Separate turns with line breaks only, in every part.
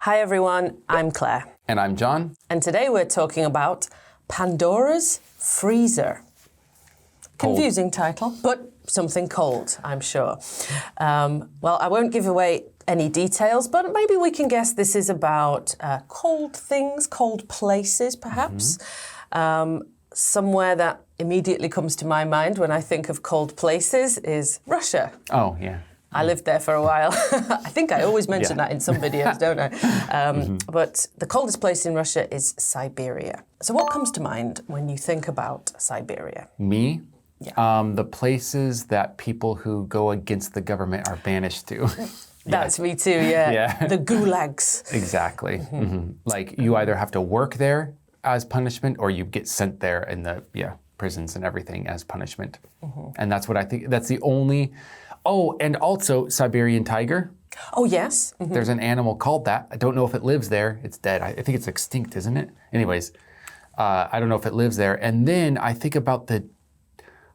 Hi everyone, I'm Claire.
And I'm John.
And today we're talking about Pandora's freezer. Confusing title, but something cold, I'm sure. Well, I won't give away any details, but maybe we can guess this is about cold things, cold places perhaps. Somewhere that immediately comes to my mind when I think of cold places is Russia.
Oh, yeah.
I lived there for a while. I think I always mention that in some videos, don't I? But the coldest place in Russia is Siberia. So what comes to mind when you think about Siberia?
Me?
Yeah.
The places that people who go against the government are banished to.
That's me too, yeah.
Yeah.
The gulags.
Exactly. Like you either have to work there as punishment or you get sent there in the prisons and everything as punishment. And that's what I think, that's the only... Oh, and also Siberian tiger.
Oh, yes.
There's an animal called that. I don't know if it lives there. It's dead. I think it's extinct, isn't it? Anyways, I don't know if it lives there. And then I think about the...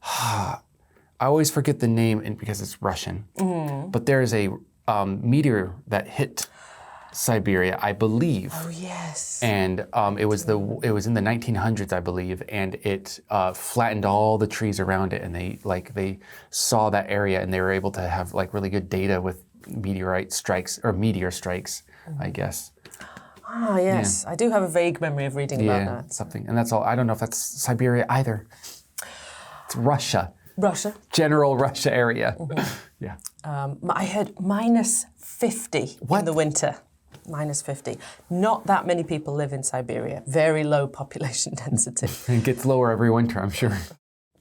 I always forget the name because it's Russian. But there's a meteor that hit Siberia, I believe.
Oh, yes.
And it was in the 1900s, I believe, and it flattened all the trees around it, and they saw that area, and they were able to have really good data with meteor strikes, I guess.
Ah, yes. Yeah. I do have a vague memory of reading about that.
Something, and that's all. I don't know if that's Siberia either. It's Russia.
Russia.
General Russia area. Yeah.
I heard minus 50 in the winter. Minus 50. Not that many people live in Siberia. Very low population density.
It gets lower every winter, I'm sure.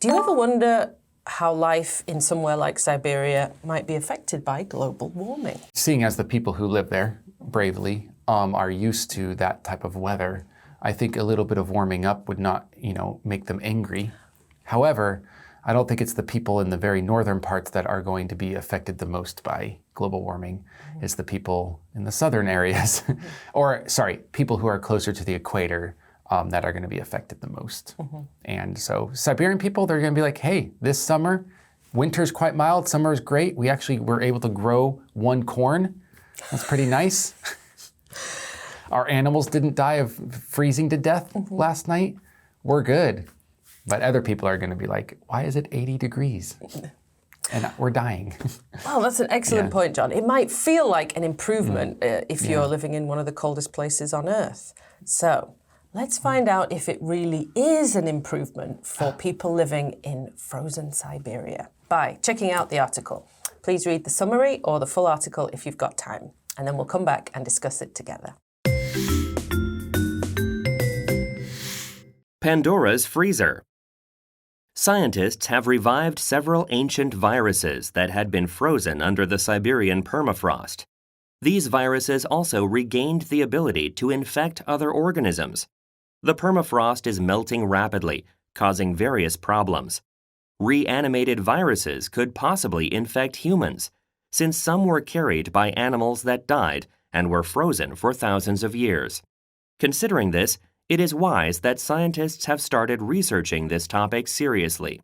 Do you ever wonder how life in somewhere like Siberia might be affected by global warming?
Seeing as the people who live there bravely are used to that type of weather, I think a little bit of warming up would not, make them angry. However, I don't think it's the people in the very northern parts that are going to be affected the most by global warming. It's the people in the southern areas, people who are closer to the equator that are going to be affected the most. And so Siberian people, they're going to be like, hey, this summer, winter's quite mild, summer is great. We actually were able to grow one corn. That's pretty nice. Our animals didn't die of freezing to death last night. We're good. But other people are going to be like, why is it 80 degrees? And we're dying.
Well, that's an excellent point, John. It might feel like an improvement if you're living in one of the coldest places on Earth. So let's find out if it really is an improvement for people living in frozen Siberia by checking out the article. Please read the summary or the full article if you've got time, and then we'll come back and discuss it together.
Pandora's freezer. Scientists have revived several ancient viruses that had been frozen under the Siberian permafrost. These viruses also regained the ability to infect other organisms. The permafrost is melting rapidly, causing various problems. Reanimated viruses could possibly infect humans, since some were carried by animals that died and were frozen for thousands of years. Considering this, it is wise that scientists have started researching this topic seriously.